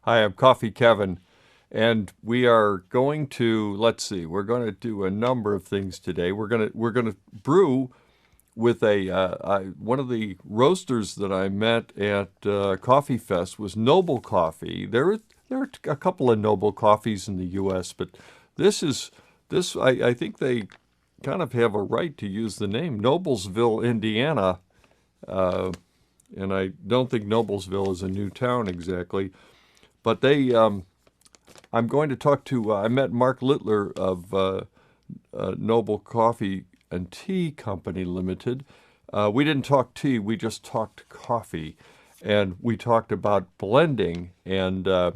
Hi, I'm Coffee Kevin, and we are going to, let's see, we're going to do a number of things today. We're going to brew with one of the roasters that I met at Coffee Fest was Noble Coffee. There are a couple of Noble Coffees in the U.S., but I think they kind of have a right to use the name Noblesville, Indiana, and I don't think Noblesville is a new town exactly. But I'm going to talk to, I met Mark Littler of Noble Coffee and Tea Company Limited. We didn't talk tea, we just talked coffee. And we talked about blending, and we'll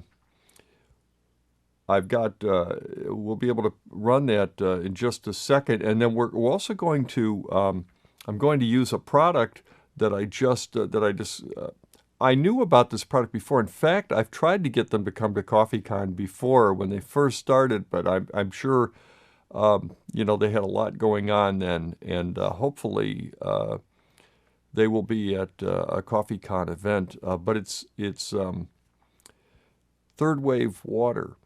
be able to run that in just a second. And then we're also going to, I'm going to use a product that I knew about this product before. In fact, I've tried to get them to come to CoffeeCon before when they first started, but I'm sure, they had a lot going on then, and hopefully they will be at a CoffeeCon event. But it's Third Wave Water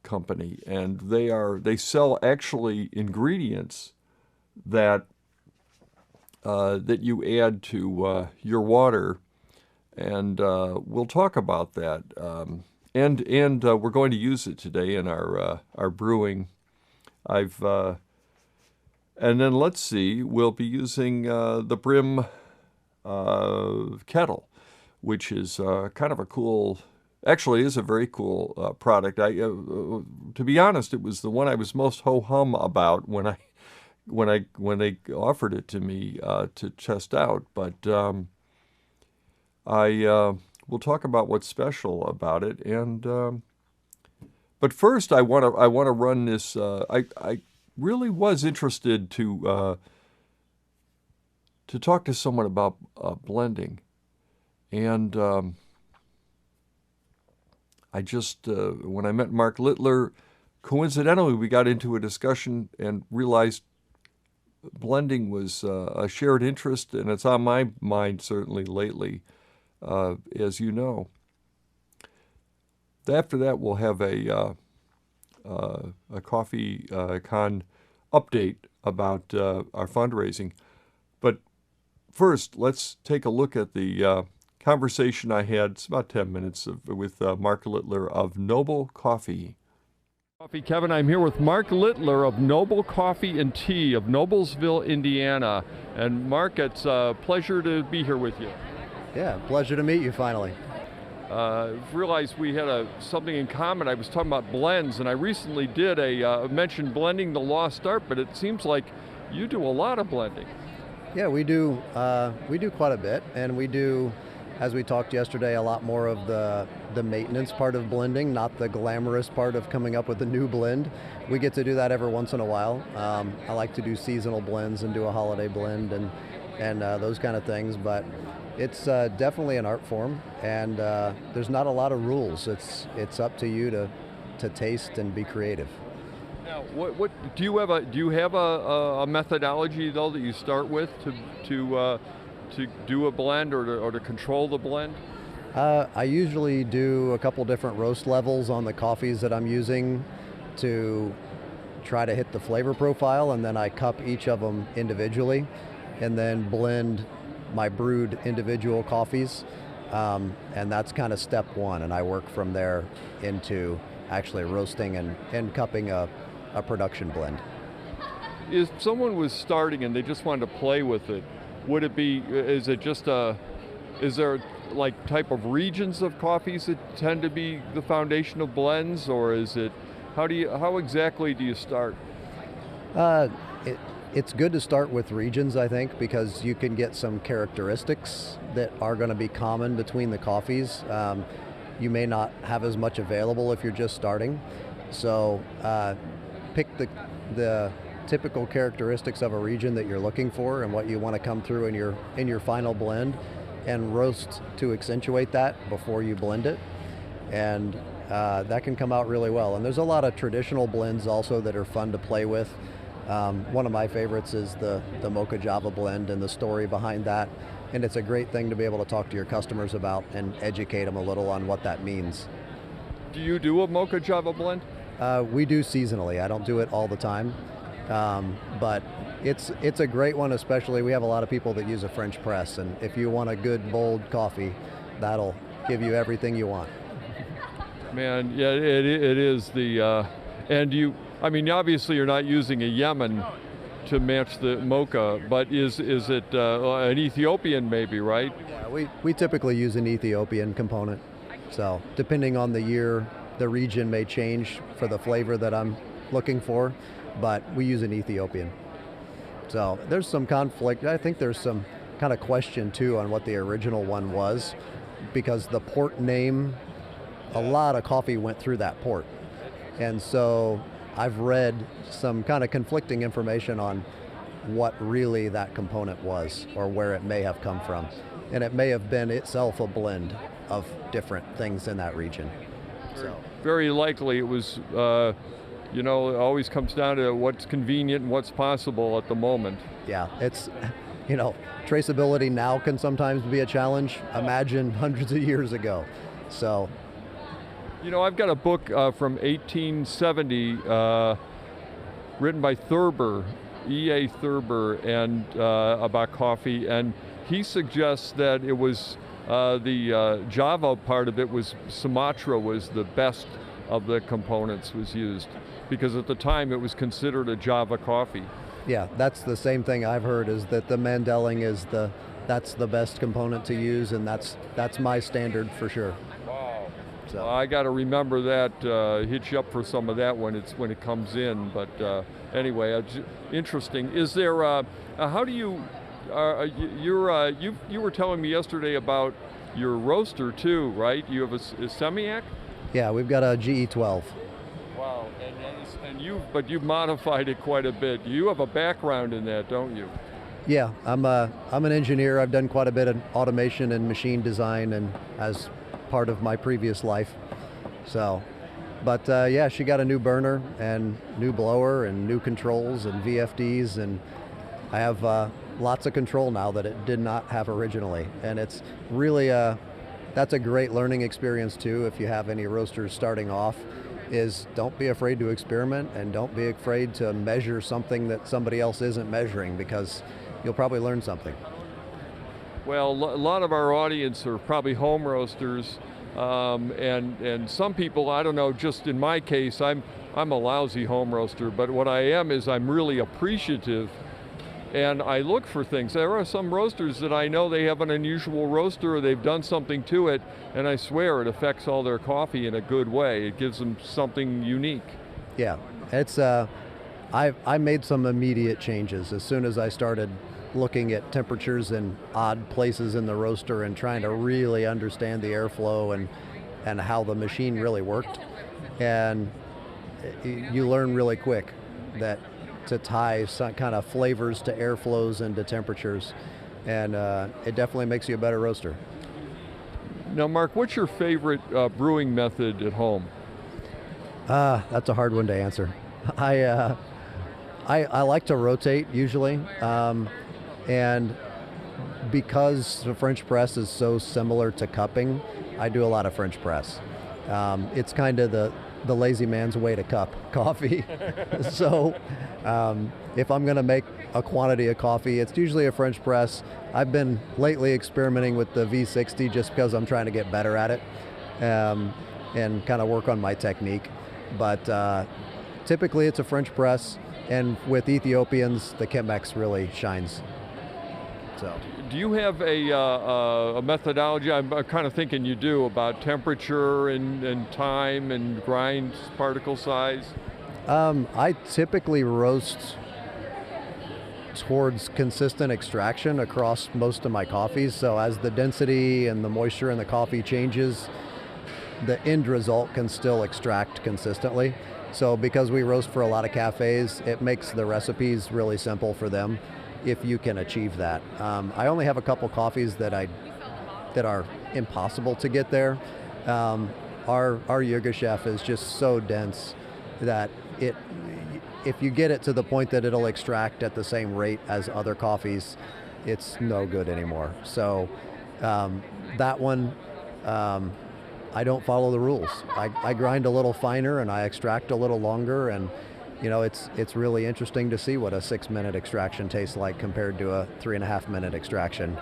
Company, and they sell actually ingredients that you add to your water. And we'll talk about that. And we're going to use it today in our brewing. And then let's see, we'll be using the Brim kettle, which is kind of a cool, actually is a very cool product. To be honest, it was the one I was most ho-hum about when they offered it to me to test out. But we'll talk about what's special about it, and but first I want to run this. I really was interested to talk to someone about blending, and I just when I met Mark Littler, coincidentally we got into a discussion and realized blending was a shared interest, and it's on my mind certainly lately. As you know. After that, we'll have a Coffee Con update about our fundraising. But first, let's take a look at the conversation I had. It's about 10 minutes with Mark Littler of Noble Coffee. Coffee Kevin, I'm here with Mark Littler of Noble Coffee and Tea of Noblesville, Indiana. And Mark, it's a pleasure to be here with you. Yeah, pleasure to meet you finally. Realized we had something in common. I was talking about blends, and I recently did mentioned blending the lost art, but it seems like you do a lot of blending. Yeah, we do quite a bit, and we do, as we talked yesterday, a lot more of the maintenance part of blending, not the glamorous part of coming up with a new blend. We get to do that every once in a while. I like to do seasonal blends and do a holiday blend and those kind of things, but it's definitely an art form, and there's not a lot of rules. It's up to you to taste and be creative. Now, what do you have a methodology though that you start with to do a blend or to control the blend? I usually do a couple different roast levels on the coffees that I'm using to try to hit the flavor profile, and then I cup each of them individually, and then blend my brewed individual coffees, and that's kind of step one, and I work from there into actually roasting and cupping a production blend. If someone was starting and they just wanted to play with it, is there like type of regions of coffees that tend to be the foundation of blends, or is it, how exactly do you start? It's good to start with regions, I think, because you can get some characteristics that are going to be common between the coffees. You may not have as much available if you're just starting. So pick the typical characteristics of a region that you're looking for and what you want to come through in your final blend, and roast to accentuate that before you blend it. And that can come out really well. And there's a lot of traditional blends also that are fun to play with. One of my favorites is the Mocha Java blend and the story behind that. And it's a great thing to be able to talk to your customers about and educate them a little on what that means. Do you do a mocha Java blend? We do seasonally. I don't do it all the time, but it's a great one. Especially we have a lot of people that use a French press, and if you want a good bold coffee, that'll give you everything you want. Man, yeah, it is the, and you, I mean, obviously you're not using a Yemen to match the mocha, but is it an Ethiopian maybe, right? Yeah, we typically use an Ethiopian component. So depending on the year, the region may change for the flavor that I'm looking for, but we use an Ethiopian. So there's some conflict. I think there's some kind of question too on what the original one was, because the port name, a lot of coffee went through that port. And so I've read some kind of conflicting information on what really that component was or where it may have come from. And it may have been itself a blend of different things in that region. So very likely it was, you know, it always comes down to what's convenient and what's possible at the moment. Yeah, it's, you know, traceability now can sometimes be a challenge. Imagine hundreds of years ago. So, you know, I've got a book from 1870 written by Thurber, E.A. Thurber, and about coffee, and he suggests that it was the Java part of it was Sumatra was the best of the components was used, because at the time it was considered a Java coffee. Yeah, that's the same thing I've heard, is that the Mandeling is that's the best component to use, and that's my standard for sure. Wow. So I got to remember that, hit you up for some of that when it comes in, but anyway, interesting. Is there, how do you, you were telling me yesterday about your roaster too, right? You have a Semiac? yeah, we've got a GE12. Wow, and you've modified it quite a bit. You have a background in that, don't you? Yeah, I'm an engineer. I've done quite a bit of automation and machine design, and as part of my previous life. So, but yeah, she got a new burner and new blower and new controls and VFDs, and I have lots of control now that it did not have originally, and it's really that's a great learning experience too. If you have any roasters starting off, is don't be afraid to experiment, and don't be afraid to measure something that somebody else isn't measuring, because you'll probably learn something. Well, a lot of our audience are probably home roasters, and some people, I don't know, just in my case, I'm a lousy home roaster, but what I am is I'm really appreciative, and I look for things. There are some roasters that I know they have an unusual roaster, or they've done something to it, and I swear it affects all their coffee in a good way. It gives them something unique. Yeah, it's I made some immediate changes as soon as I started looking at temperatures in odd places in the roaster and trying to really understand the airflow and how the machine really worked. And you learn really quick that to tie some kind of flavors to airflows and to temperatures, and it definitely makes you a better roaster. Now, Mark, what's your favorite brewing method at home? That's a hard one to answer. I like to rotate usually, and because the French press is so similar to cupping, I do a lot of French press. It's kind of the lazy man's way to cup coffee. So if I'm going to make a quantity of coffee, it's usually a French press. I've been lately experimenting with the V60 just because I'm trying to get better at it, and kind of work on my technique. But typically it's a French press, and with Ethiopians, the Chemex really shines. So. Do you have a methodology? I'm kind of thinking you do, about temperature and time and grind particle size. I typically roast towards consistent extraction across most of my coffees. So as the density and the moisture in the coffee changes, the end result can still extract consistently. So because we roast for a lot of cafes, it makes the recipes really simple for them if you can achieve that. I only have a couple coffees that are impossible to get there. Our Yoga Chef is just so dense that if you get it to the point that it'll extract at the same rate as other coffees, it's no good anymore. So that one, I don't follow the rules. I grind a little finer and I extract a little longer, and it's really interesting to see what a 6-minute extraction tastes like compared to a 3.5-minute extraction.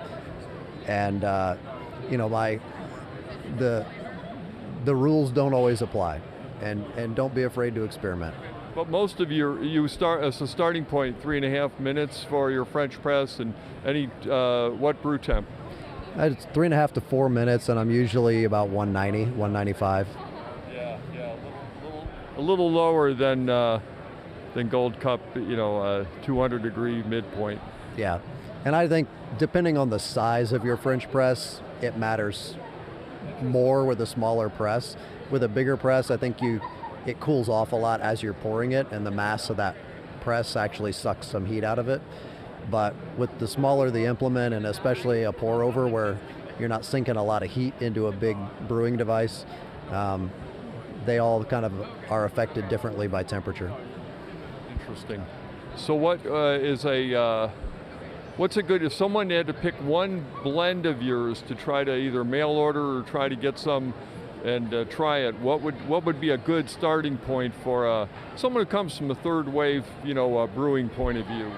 And my the rules don't always apply, and don't be afraid to experiment. But most of you start as a starting point 3.5 minutes for your French press, and any what brew temp? It's 3.5 to 4 minutes, and I'm usually about 190, 195. Yeah, a little lower than Gold Cup, 200 degree midpoint. Yeah, and I think depending on the size of your French press, it matters more with a smaller press. With a bigger press, I think it cools off a lot as you're pouring it, and the mass of that press actually sucks some heat out of it. But with the smaller the implement, and especially a pour over where you're not sinking a lot of heat into a big brewing device, they all kind of are affected differently by temperature. Interesting. So what what's a good, if someone had to pick one blend of yours to try to either mail order or try to get some and try it, what would be a good starting point for someone who comes from a third wave, brewing point of view?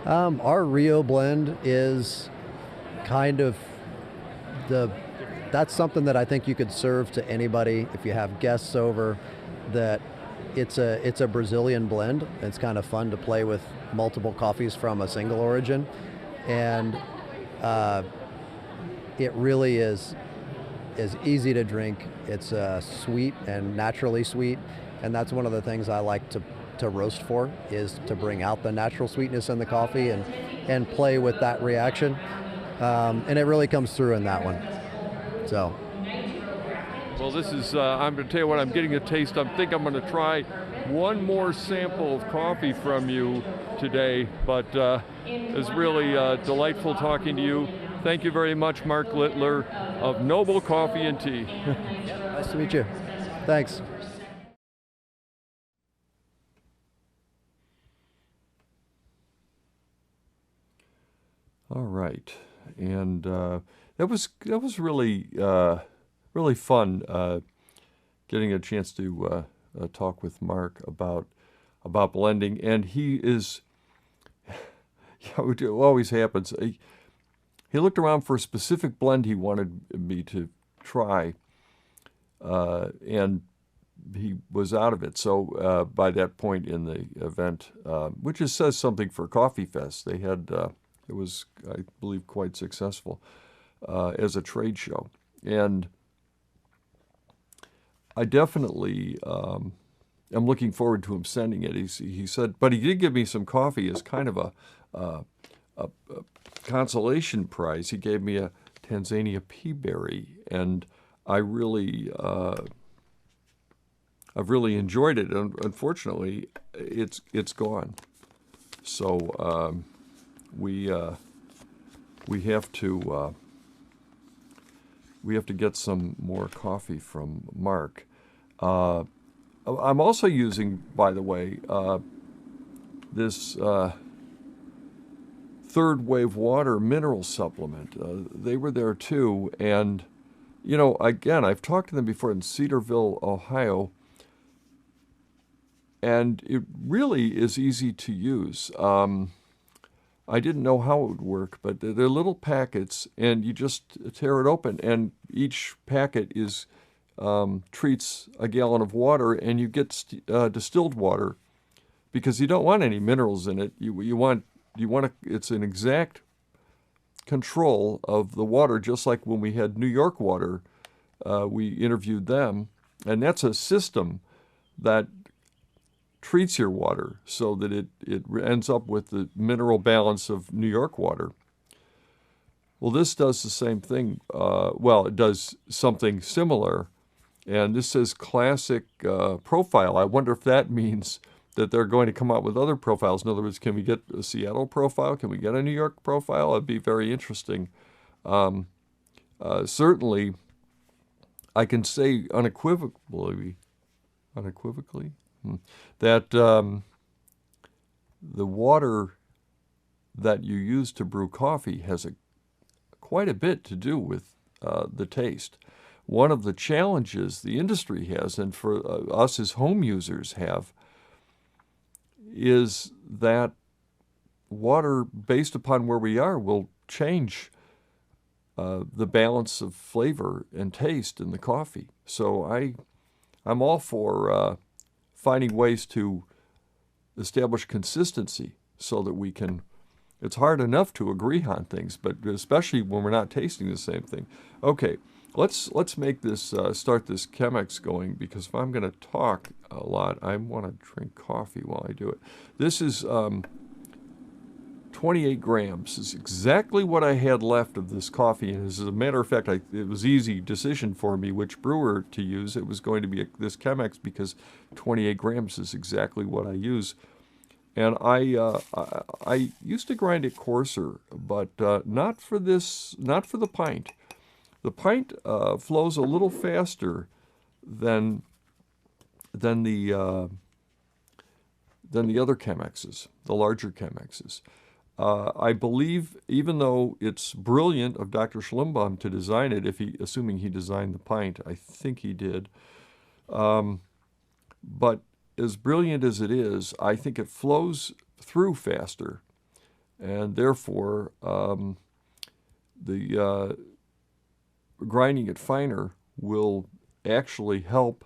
Our Rio blend is kind of that's something that I think you could serve to anybody if you have guests over. That it's a Brazilian blend. It's kind of fun to play with multiple coffees from a single origin, and it really is easy to drink. It's sweet and naturally sweet, and that's one of the things I like to roast for, is to bring out the natural sweetness in the coffee and play with that reaction, and it really comes through in that one. So. Well, this is, I'm going to tell you what, I'm getting a taste. I think I'm going to try one more sample of coffee from you today, but it's really delightful talking to you. Thank you very much, Mark Littler of Noble Coffee and Tea. Nice to meet you. Thanks. All right, and that was really really fun getting a chance to talk with Mark about blending, and he is, it always happens. He looked around for a specific blend he wanted me to try, and he was out of it. So by that point in the event, which just says something for Coffee Fest, they had it was, I believe, quite successful as a trade show, and I definitely am looking forward to him sending it. He said, but he did give me some coffee as kind of a consolation prize. He gave me a Tanzania Peaberry, and I've really enjoyed it. And unfortunately, it's gone. So we have to get some more coffee from Mark. I'm also using, by the way, this Third Wave Water mineral supplement. They were there too, and again, I've talked to them before in Cedarville, Ohio, and it really is easy to use. I didn't know how it would work, but they're little packets, and you just tear it open, and each packet is treats a gallon of water, and you get distilled water, because you don't want any minerals in it. You want it's an exact control of the water, just like when we had New York Water, we interviewed them, and that's a system that treats your water so that it ends up with the mineral balance of New York water. Well, this does the same thing. It does something similar, and this says classic profile. I wonder if that means that they're going to come out with other profiles. In other words, can we get a Seattle profile? Can we get a New York profile? It'd be very interesting. Certainly, I can say unequivocally, that the water that you use to brew coffee has quite a bit to do with the taste. one of the challenges the industry has, and for us as home users have, is that water, based upon where we are, will change the balance of flavor and taste in the coffee. So I'm all for finding ways to establish consistency so that we can. It's hard enough to agree on things, but especially when we're not tasting the same thing. Okay, let's make this start this Chemex going, because if I'm going to talk a lot, I want to drink coffee while I do it. This is 28 grams. This is exactly what I had left of this coffee, and as a matter of fact, it was an easy decision for me which brewer to use. It was going to be this Chemex because 28 grams is exactly what I use. And I used to grind it coarser, but not for this, not for the pint. The pint flows a little faster than the other Chemexes, the larger Chemexes. I believe, even though it's brilliant of Dr. Schlimbaum to design it, assuming he designed the pint, I think he did. But as brilliant as it is, I think it flows through faster, and therefore the grinding it finer will actually help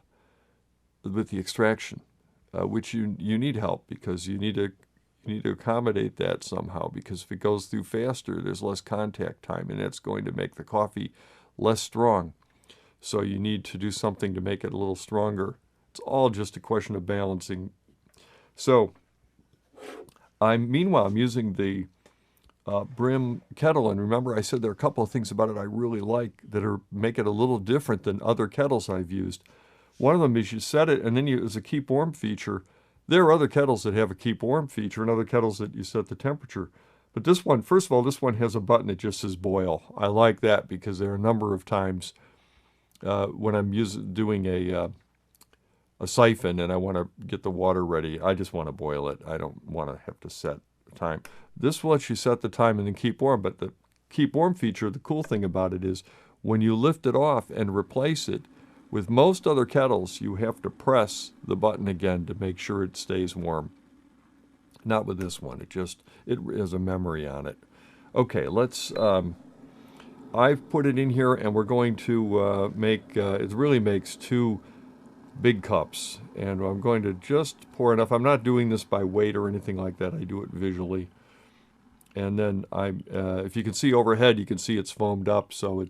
with the extraction, which you need help, because you need to accommodate that somehow, because if it goes through faster, there's less contact time, and that's going to make the coffee less strong. So you need to do something to make it a little stronger. It's all just a question of balancing. So meanwhile, I'm using the Brim kettle, and remember I said there are a couple of things about it I really like that make it a little different than other kettles I've used. One of them is you set it, and then as a keep warm feature. There are other kettles that have a keep warm feature and other kettles that you set the temperature. But this one, first of all, this one has a button that just says boil. I like that because there are a number of times when I'm doing a siphon and I want to get the water ready, I just want to boil it. I don't want to have to set the time. This lets you set the time and then keep warm. But the keep warm feature, the cool thing about it is when you lift it off and replace it, with most other kettles, you have to press the button again to make sure it stays warm. Not with this one. It has a memory on it. Okay, I've put it in here, and we're going to make, it really makes 2 big cups. And I'm going to just pour enough. I'm not doing this by weight or anything like that. I do it visually. And then if you can see overhead, you can see it's foamed up, so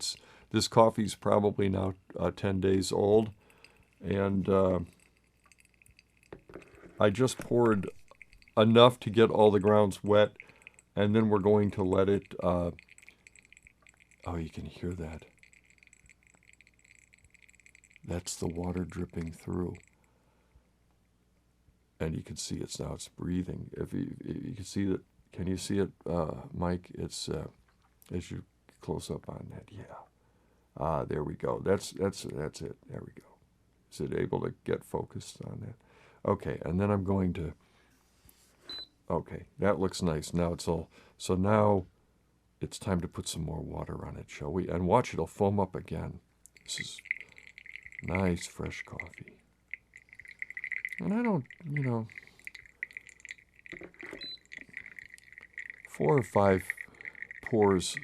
this coffee's probably now 10 days old, and I just poured enough to get all the grounds wet, and then we're going to let it, oh, you can hear that. That's the water dripping through. And you can see it's breathing. If you can see that, can you see it, Mike? It's, as you close up on that, yeah. There we go. That's it. There we go. Is it able to get focused on that? Okay, and then I'm going to, okay, that looks nice. Now it's all, so now it's time to put some more water on it, shall we? And watch, it'll foam up again. This is nice, fresh coffee. And I don't, 4 or 5 pours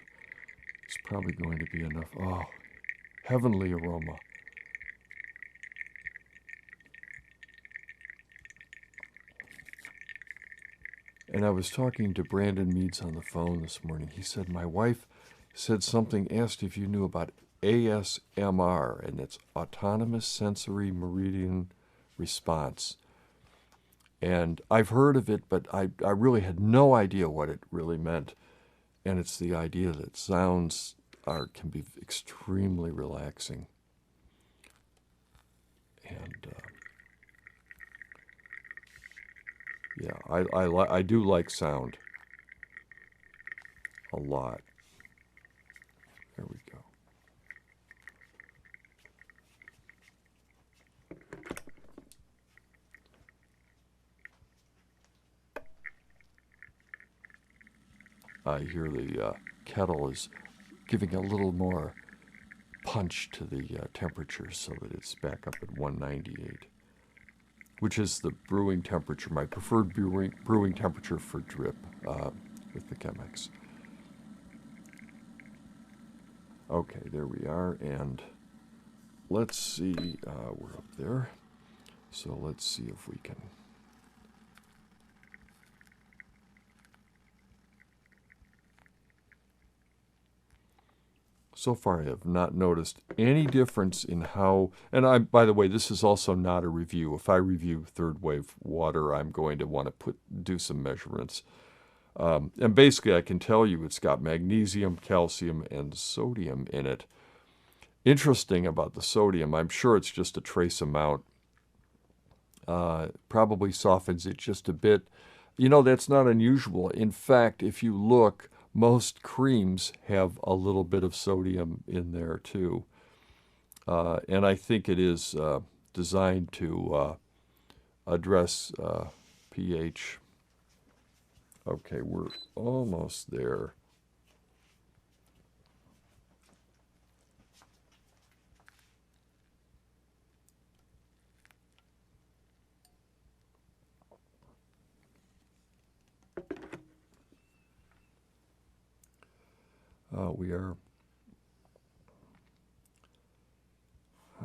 is probably going to be enough. Oh, heavenly aroma. And I was talking to Brandon Meads on the phone this morning. He said, my wife said something, asked if you knew about ASMR, and it's Autonomous Sensory Meridian Response. And I've heard of it, but I really had no idea what it really meant. And it's the idea that sounds can be extremely relaxing. And yeah, I do like sound a lot. There we go. I hear the kettle is giving a little more punch to the temperature so that it's back up at 198, which is the brewing temperature, my preferred brewing temperature for drip with the Chemex. Okay, there we are, and let's see, we're up there, so let's see if we can. So far, I have not noticed any difference in how, and by the way, this is also not a review. If I review third wave water, I'm going to want to do some measurements. And basically, I can tell you it's got magnesium, calcium, and sodium in it. Interesting about the sodium, I'm sure it's just a trace amount. Probably softens it just a bit. You know, that's not unusual. In fact, if you look, most creams have a little bit of sodium in there too. And I think it is designed to address pH. Okay, we're almost there. We are.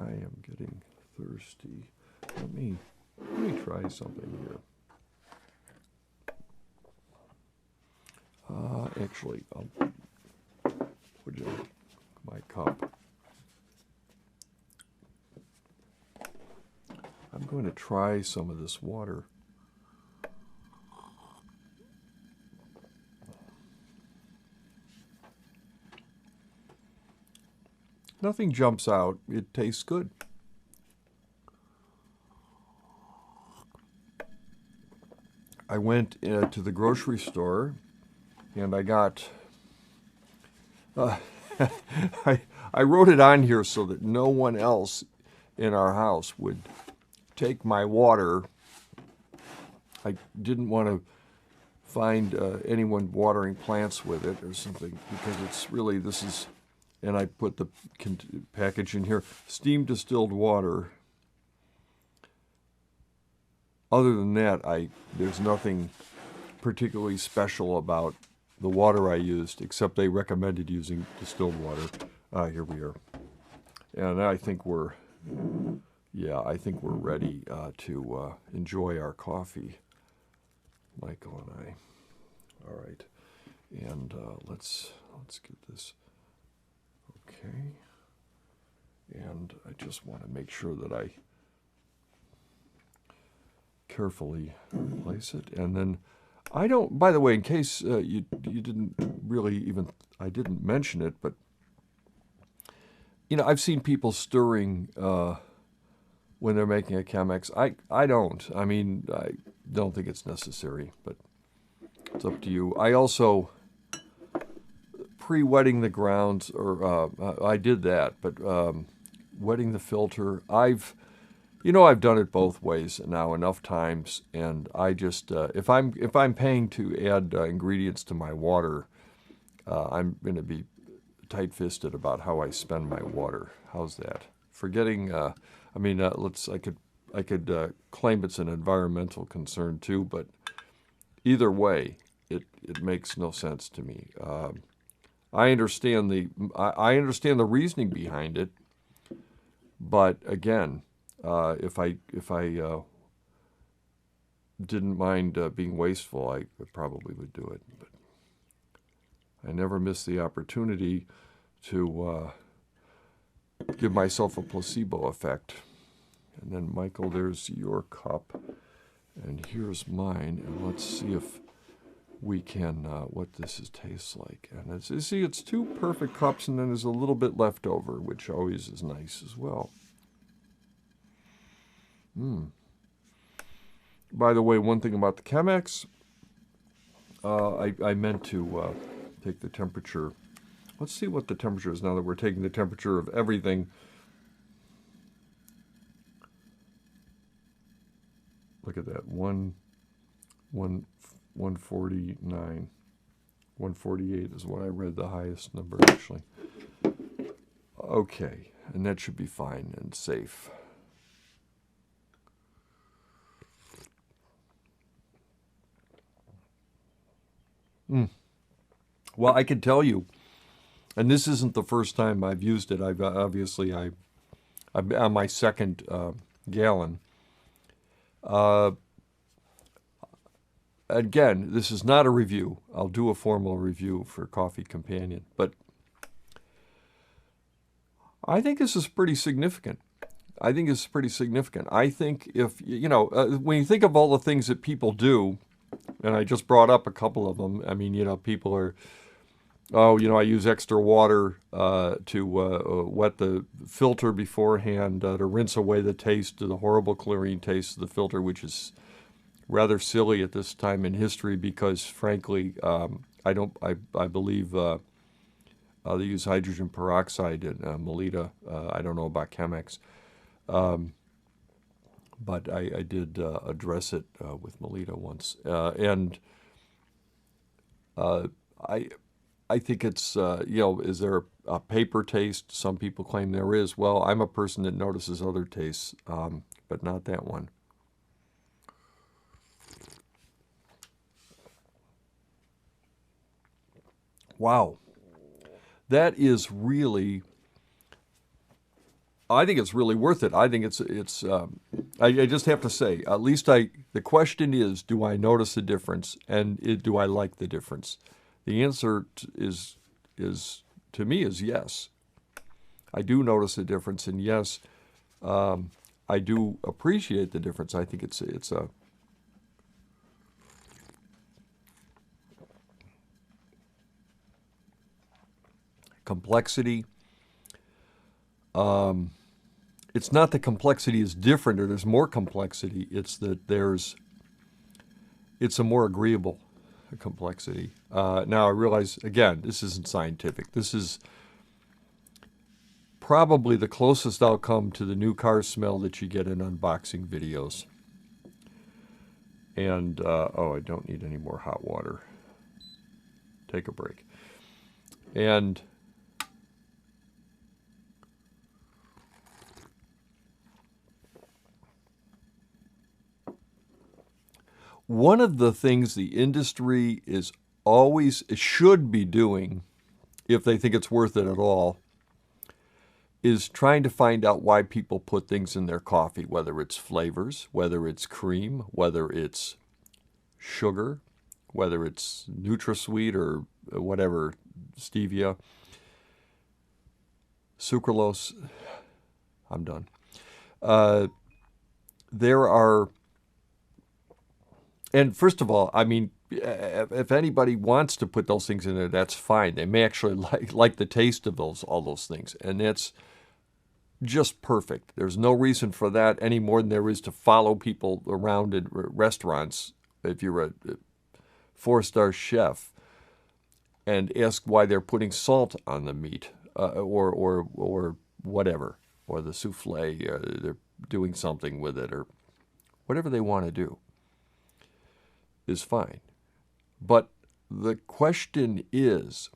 I am getting thirsty. Let me try something here. Actually, I'll put it in my cup. I'm going to try some of this water. Nothing jumps out. It tastes good. I went to the grocery store and I got, I wrote it on here so that no one else in our house would take my water. I didn't want to find anyone watering plants with it or something, because it's really, this is, and I put the package in here, steam distilled water. Other than that, there's nothing particularly special about the water I used, except they recommended using distilled water. Here we are. And I think we're ready to enjoy our coffee, Michael and I. All right, and let's get this. Okay, and I just want to make sure that I carefully place it, and then I don't. By the way, in case you didn't really even, I didn't mention it, but you know, I've seen people stirring when they're making a Chemex. I don't. I mean, I don't think it's necessary, but it's up to you. I also pre-wetting the grounds, or I did that, but wetting the filter, I've done it both ways now enough times, and I just if I'm paying to add ingredients to my water, I'm going to be tight-fisted about how I spend my water. How's that? Forgetting, I could claim it's an environmental concern too, but either way, it makes no sense to me. I understand the reasoning behind it, but again, if I didn't mind being wasteful, I probably would do it. But I never miss the opportunity to give myself a placebo effect. And then, Michael, there's your cup, and here's mine, and let's see if we can, what this tastes like. And it's two perfect cups, and then there's a little bit left over, which always is nice as well. By the way, one thing about the Chemex, I meant to take the temperature. Let's see what the temperature is now that we're taking the temperature of everything. Look at that, 149. 148 is what I read, the highest number actually. Okay, and that should be fine and safe. Well, I can tell you, and this isn't the first time I've used it. I've I'm on my second gallon. Uh, Again, this is not a review. I'll do a formal review for Coffee Companion, but I think this is pretty significant. I think it's pretty significant. I think if, when you think of all the things that people do, and I just brought up a couple of them. I mean, people are, I use extra water to wet the filter beforehand to rinse away the taste, the horrible chlorine taste of the filter, which is rather silly at this time in history because, frankly, I believe they use hydrogen peroxide in Melita. I don't know about Chemex. But I did address it with Melita once, and I think it's is there a paper taste? Some people claim there is. Well, I'm a person that notices other tastes, but not that one. Wow, that is really. I think it's really worth it. I think it's. I just have to say, at least the question is, do I notice a difference, and do I like the difference? The answer is to me is yes. I do notice a difference, and yes, I do appreciate the difference. I think it's a. Complexity. It's not that complexity is different or there's more complexity. It's that it's a more agreeable complexity. Now I realize, again, this isn't scientific. This is probably the closest I'll come to the new car smell that you get in unboxing videos. And, I don't need any more hot water. Take a break. And one of the things the industry should be doing, if they think it's worth it at all, is trying to find out why people put things in their coffee, whether it's flavors, whether it's cream, whether it's sugar, whether it's NutraSweet or whatever, stevia, sucralose. I'm done. There are. And first of all, I mean, if anybody wants to put those things in there, that's fine. They may actually like the taste of all those things, and that's just perfect. There's no reason for that any more than there is to follow people around in restaurants if you're a 4-star chef and ask why they're putting salt on the meat or whatever, or the souffle. They're doing something with it or whatever they want to do. Is fine. But the question is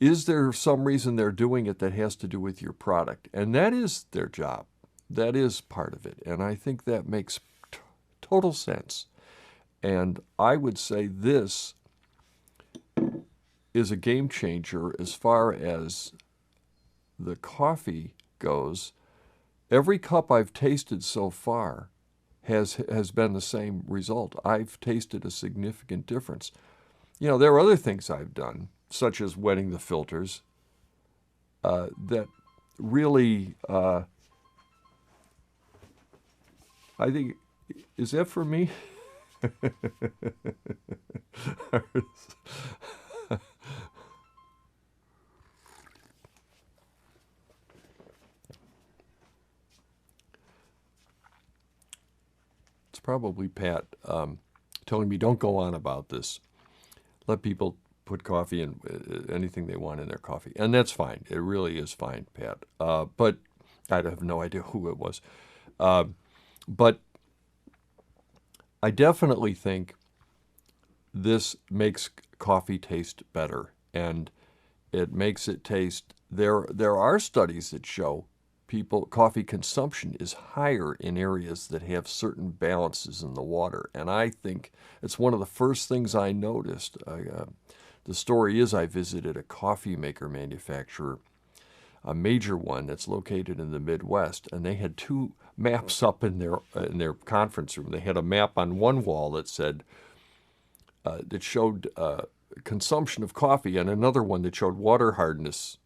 there some reason they're doing it that has to do with your product? And that is their job. That is part of it. And I think that makes total sense. And I would say this is a game changer as far as the coffee goes. Every cup I've tasted so far has been the same result. I've tasted a significant difference. There are other things I've done, such as wetting the filters, that really, I think, is that for me? Probably Pat telling me, don't go on about this. Let people put coffee in anything they want in their coffee. And that's fine. It really is fine, Pat. But I have no idea who it was. But I definitely think this makes coffee taste better. And it makes it taste there are studies that show coffee consumption is higher in areas that have certain balances in the water. And I think it's one of the first things I noticed. The story is I visited a coffee maker manufacturer, a major one that's located in the Midwest, and they had two maps up in their conference room. They had a map on one wall that said that showed consumption of coffee, and another one that showed water hardness.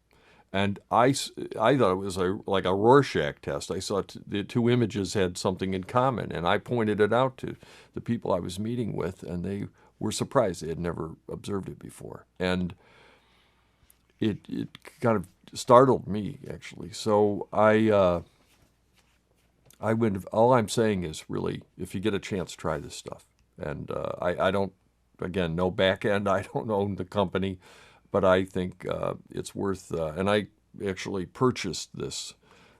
And I thought it was like a Rorschach test. I saw the two images had something in common, and I pointed it out to the people I was meeting with, and they were surprised. They had never observed it before. And it kind of startled me, actually. So I went, all I'm saying is really, if you get a chance, try this stuff. And I don't, again, no back end. I don't own the company. But I think it's worth, and I actually purchased this,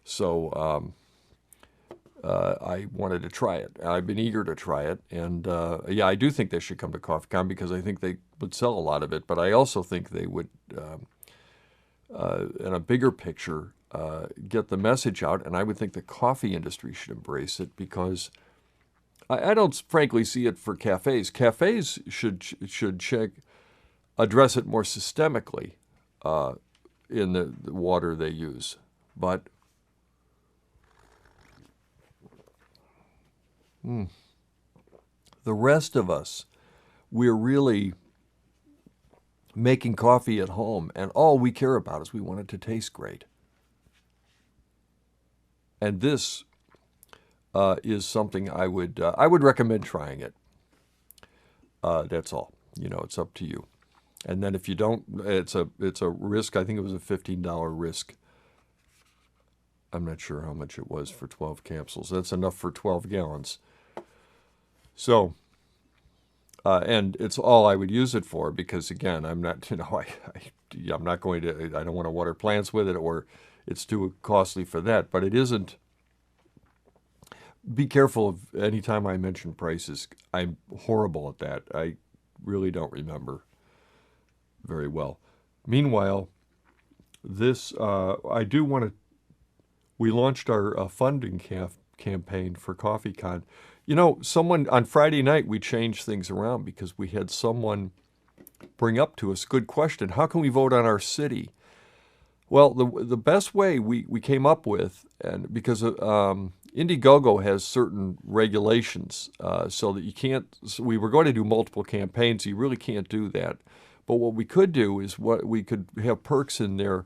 so I wanted to try it. I've been eager to try it, and yeah, I do think they should come to CoffeeCon because I think they would sell a lot of it, but I also think they would, in a bigger picture, get the message out, and I would think the coffee industry should embrace it because I don't frankly see it for cafes. Cafes should address it more systemically in the water they use. But the rest of us, we're really making coffee at home, and all we care about is we want it to taste great. And this is something I would recommend trying it. That's all. It's up to you. And then if you don't, it's a risk. I think it was a $15 risk. I'm not sure how much it was for 12 capsules. That's enough for 12 gallons. So, and it's all I would use it for because, again, I'm not, I'm not going to, I don't want to water plants with it, or it's too costly for that. But it isn't. Be careful of any time I mention prices. I'm horrible at that. I really don't remember very well. Meanwhile, this I do want to. We launched our funding campaign for CoffeeCon. Someone on Friday night we changed things around because we had someone bring up to us good question. How can we vote on our city? Well, the best way we came up with, and because Indiegogo has certain regulations, so that you can't. So we were going to do multiple campaigns. So you really can't do that. But what we could do is we could have perks in there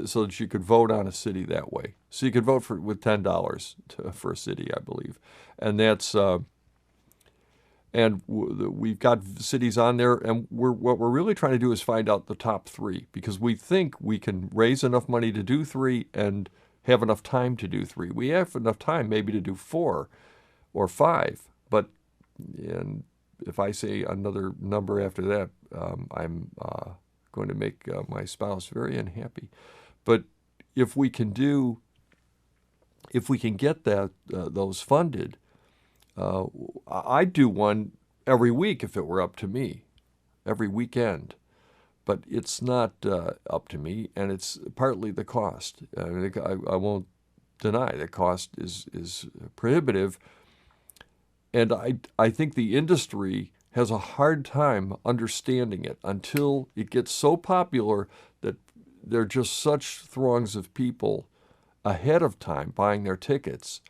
so that you could vote on a city that way. So you could vote with $10 for a city, I believe, and that's we've got cities on there, and what we're really trying to do is find out the top three because we think we can raise enough money to do three and have enough time to do three. We have enough time maybe to do 4 or 5, but if I say another number after that, I'm going to make my spouse very unhappy. But if we can get those funded, I'd do one every week if it were up to me, every weekend. But it's not up to me, and it's partly the cost. I won't deny the cost is prohibitive. And I think the industry has a hard time understanding it until it gets so popular that there are just such throngs of people ahead of time buying their tickets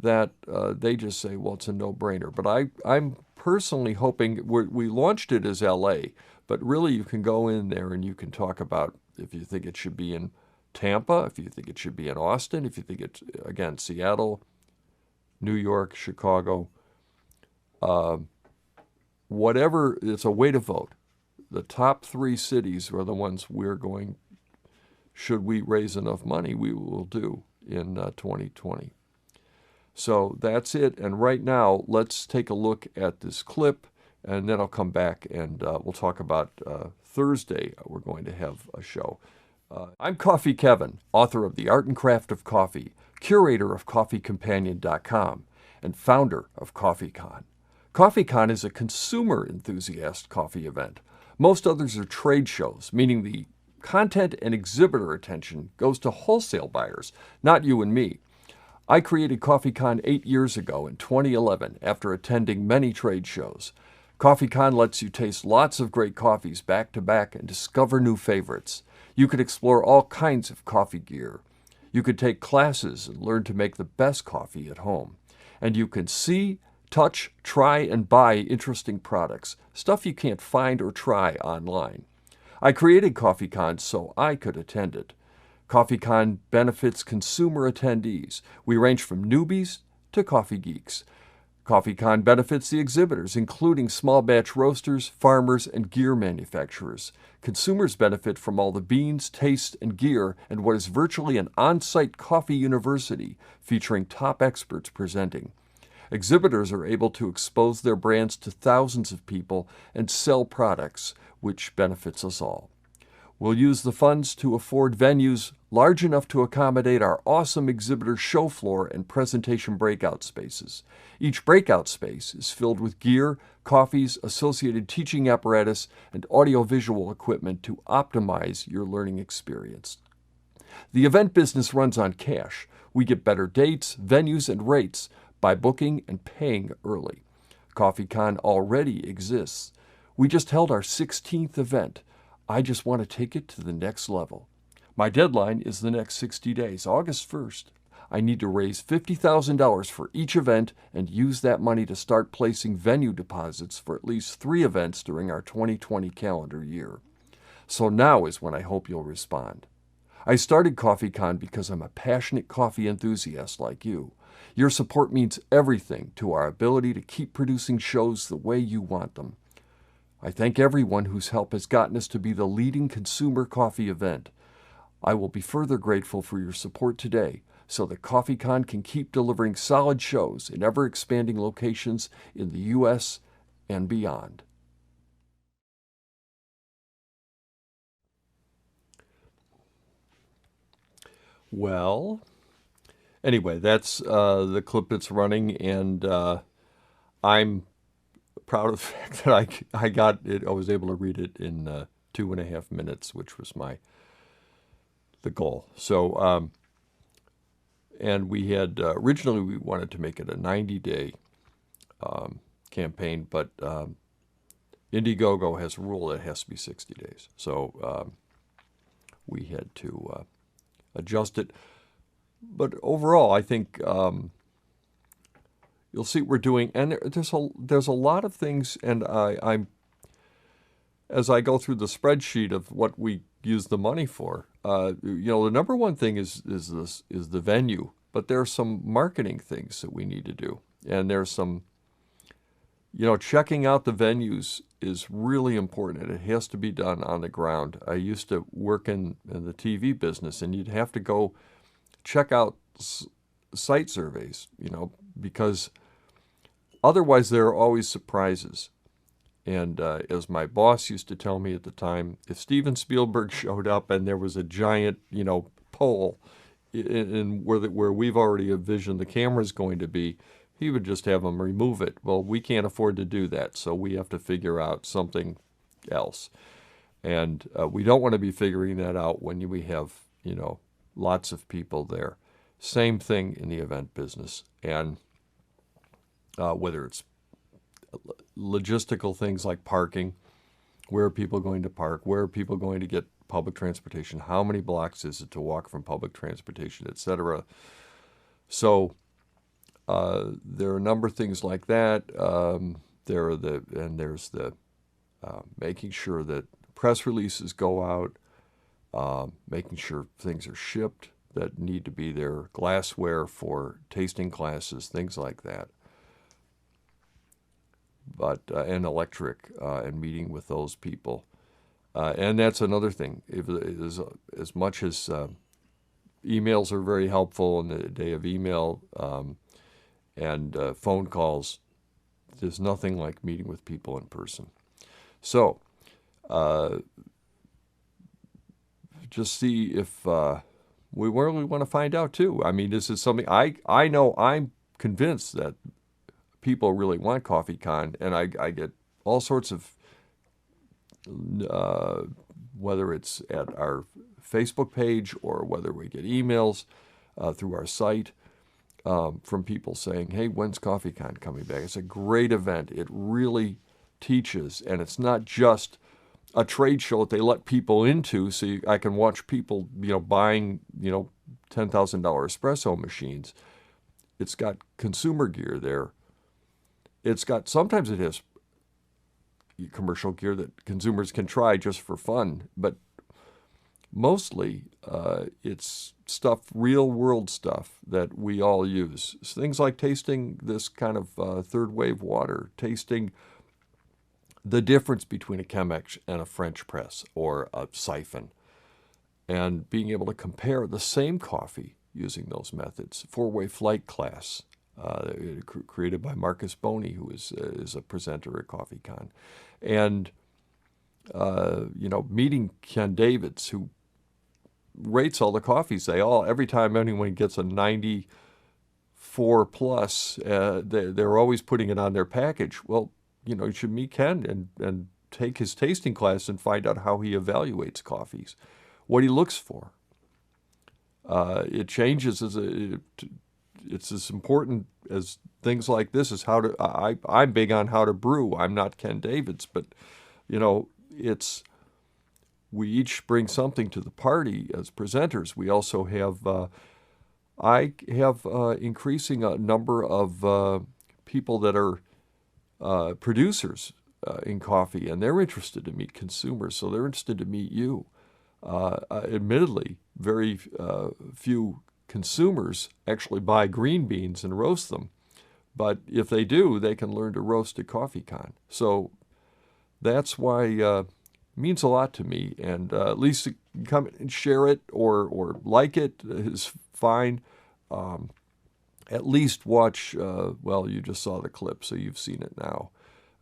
that they just say, well, it's a no-brainer. But I'm personally hoping, we launched it as L.A., but really you can go in there and you can talk about if you think it should be in Tampa, if you think it should be in Austin, if you think it's, again, Seattle, New York, Chicago, whatever, it's a way to vote. The top 3 cities are the ones we're going, should we raise enough money, we will do in 2020. So that's it. And right now, let's take a look at this clip, and then I'll come back and we'll talk about Thursday. We're going to have a show. I'm Coffee Kevin, author of The Art and Craft of Coffee, curator of CoffeeCompanion.com, and founder of CoffeeCon. CoffeeCon is a consumer enthusiast coffee event. Most others are trade shows, meaning the content and exhibitor attention goes to wholesale buyers, not you and me. I created CoffeeCon 8 years ago in 2011 after attending many trade shows. CoffeeCon lets you taste lots of great coffees back to back and discover new favorites. You could explore all kinds of coffee gear. You could take classes and learn to make the best coffee at home. And you can see, touch, try, and buy interesting products, stuff you can't find or try online. I created CoffeeCon so I could attend it. CoffeeCon benefits consumer attendees. We range from newbies to coffee geeks. CoffeeCon benefits the exhibitors, including small batch roasters, farmers, and gear manufacturers. Consumers benefit from all the beans, taste, and gear, and what is virtually an on-site coffee university featuring top experts presenting. Exhibitors are able to expose their brands to thousands of people and sell products, which benefits us all. We'll use the funds to afford venues large enough to accommodate our awesome exhibitor show floor and presentation breakout spaces. Each breakout space is filled with gear, coffees, associated teaching apparatus, and audiovisual equipment to optimize your learning experience. The event business runs on cash. We get better dates, venues, and rates by booking and paying early. CoffeeCon already exists. We just held our 16th event. I just want to take it to the next level. My deadline is the next 60 days, August 1st. I need to raise $50,000 for each event and use that money to start placing venue deposits for at least 3 events during our 2020 calendar year. So now is when I hope you'll respond. I started CoffeeCon because I'm a passionate coffee enthusiast like you. Your support means everything to our ability to keep producing shows the way you want them. I thank everyone whose help has gotten us to be the leading consumer coffee event. I will be further grateful for your support today so that CoffeeCon can keep delivering solid shows in ever-expanding locations in the U.S. and beyond. Well, anyway, that's the clip that's running, and I'm proud of the fact that I got it. I was able to read it in 2.5 minutes, which was the goal. So, and we had originally we wanted to make it a 90-day campaign, but Indiegogo has a rule that it has to be 60 days. So we had to adjust it. But overall, I think you'll see what we're doing, and there's a lot of things, and I'm as I go through the spreadsheet of what we use the money for. The number one thing is the venue, but there are some marketing things that we need to do, and there's some. Checking out the venues is really important, and it has to be done on the ground. I used to work in the TV business, and you'd have to go check out site surveys, because otherwise there are always surprises. And as my boss used to tell me at the time, if Steven Spielberg showed up and there was a giant, pole in where we've already envisioned the camera's going to be, he would just have them remove it. Well, we can't afford to do that, so we have to figure out something else. And we don't want to be figuring that out when we have, lots of people there. Same thing in the event business. And whether it's logistical things like parking, where are people going to park, where are people going to get public transportation, how many blocks is it to walk from public transportation, etc. So there are a number of things like that. There's the making sure that press releases go out, making sure things are shipped that need to be there, glassware for tasting classes, things like that. But and electric and meeting with those people, and that's another thing. As much as emails are very helpful in the day of email. And phone calls, there's nothing like meeting with people in person. So, just see if we really want to find out too. I mean, this is something I know. I'm convinced that people really want CoffeeCon, and I get all sorts of whether it's at our Facebook page or whether we get emails through our site from people saying, hey, when's CoffeeCon coming back? It's a great event. It really teaches, and it's not just a trade show that they let people into so I can watch people, buying, $10,000 espresso machines. It's got consumer gear there. Sometimes it has commercial gear that consumers can try just for fun, but mostly it's stuff, real world stuff that we all use. Things like tasting this kind of third wave water, tasting the difference between a Chemex and a French press or a siphon, and being able to compare the same coffee using those methods. Four-way flight class, created by Marcus Boney, who is a presenter at CoffeeCon, and meeting Ken Davids, who rates all the coffees. Every time anyone gets a 94 plus, they're always putting it on their package. Well, you should meet Ken and take his tasting class and find out how he evaluates coffees, what he looks for. It changes it's as important as things like this as how to. I'm big on how to brew. I'm not Ken Davids, but we each bring something to the party as presenters. We also have I have increasing a number of people that are producers in coffee, and they're interested to meet consumers, so they're interested to meet you. Admittedly, very few consumers actually buy green beans and roast them, but if they do, they can learn to roast at CoffeeCon. So that's why it means a lot to me, and at least come and share it or like it is fine. At least watch, you just saw the clip, so you've seen it now.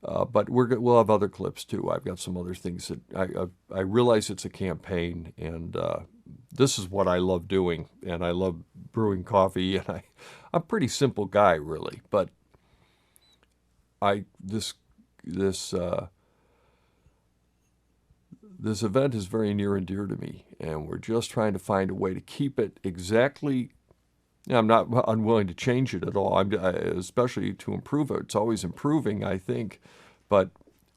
But we'll have other clips too. I've got some other things that I realize it's a campaign, and this is what I love doing, and I love brewing coffee, and I'm a pretty simple guy, really. But this event is very near and dear to me, and we're just trying to find a way to keep it exactly. I'm not unwilling to change it at all, especially to improve it. It's always improving, I think, but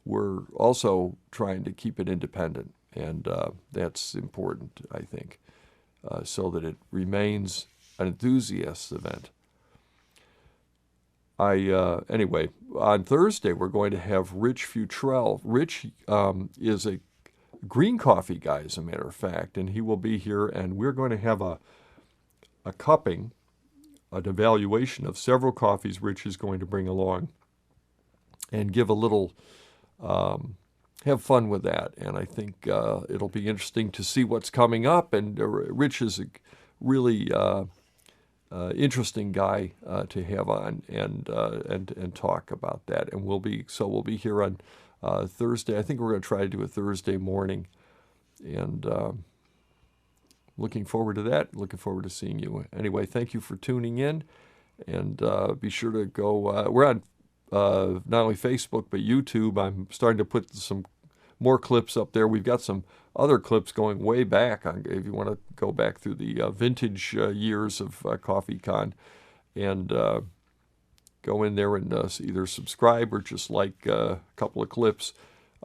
we're also trying to keep it independent, and that's important, I think, so that it remains an enthusiast event. Anyway, on Thursday, we're going to have Rich Futrell. Rich is a green coffee guy, as a matter of fact, and he will be here, and we're going to have a cupping, an evaluation of several coffees Rich is going to bring along, and give a little, have fun with that. And I think it'll be interesting to see what's coming up. And Rich is a really interesting guy to have on and talk about that. And we'll be here on Thursday. I think we're going to try to do a Thursday morning, and looking forward to that. Looking forward to seeing you. Anyway, thank you for tuning in, and be sure to go. We're on not only Facebook but YouTube. I'm starting to put some more clips up there. We've got some other clips going way back. If you want to go back through the vintage years of CoffeeCon, and go in there and either subscribe or just like a couple of clips.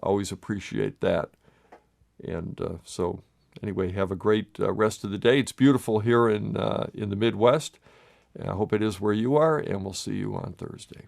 I always appreciate that. And so. Anyway, have a great rest of the day. It's beautiful here in the Midwest. I hope it is where you are, and we'll see you on Thursday.